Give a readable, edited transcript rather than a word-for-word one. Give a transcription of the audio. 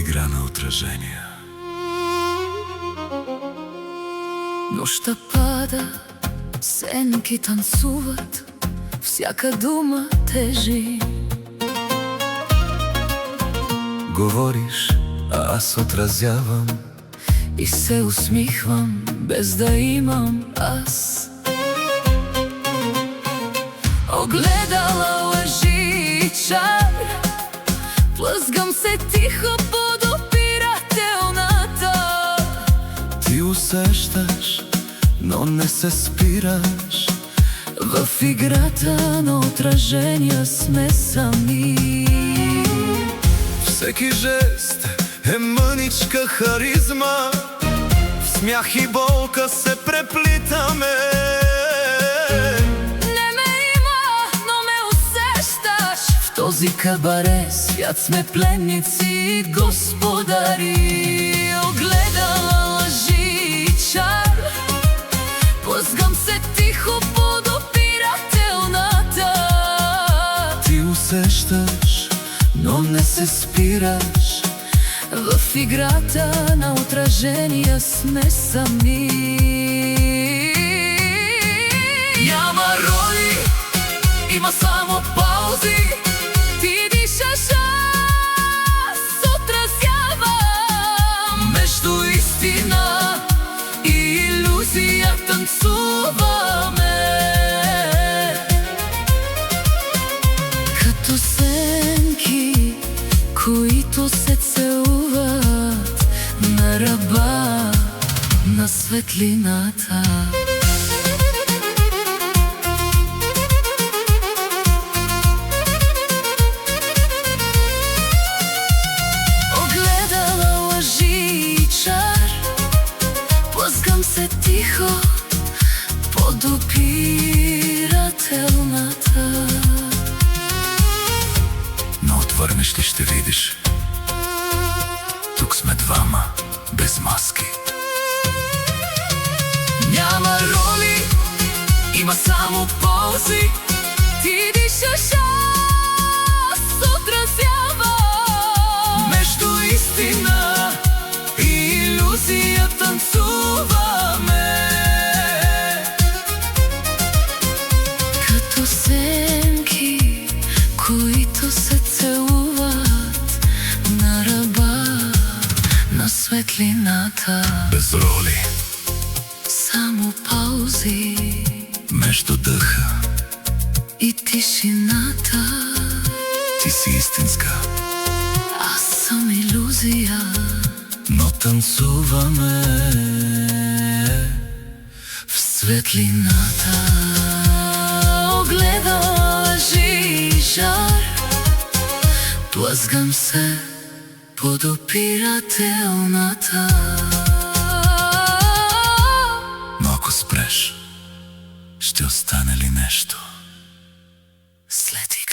игра на отражения. Нощта пада, сенки танцуват, всяка дума тежи. Говориш, а аз отразявам И се усмихвам, без да имам аз. Огледала лъжи и чар, плъзгам се тихо под опирателната. Ти усещаш, но не се спираш. В играта на отражения сме сами. Всеки жест е мъничка харизма, в смях и болка се преплитаме. Не ме има, но ме усещаш. В този кабаре свят сме пленници и господари. Огледала лъжи и чар, плъзгам се тихо под опирателната. Ти усещаш, но не се спираш. В играта на отражения сме сами. Няма роли, има само паузи. Ти дишаш, аз отразявам. Между истина и илюзия танцуваме. Като сенки, които се целуват на ръба на светлината. Огледала лъжи и чар, плъзгам се тихо под опирателната. Но отвърнеш ли, ще видиш, тук сме двама, без маски. Няма роли, има само ползи. Ти дишаш, аз отразявам. Между истина и илюзия танцуваме. Като сенки, които се целуват на ръба на светлината. Без роли, Само паузи между дъха. и тишината. Ти си истинска, Аз съм илюзия. но танцуваме В светлината огледала лъжи и жар, плъзгам се под опирателната. Но ако спреш, ще остане ли нещо След играта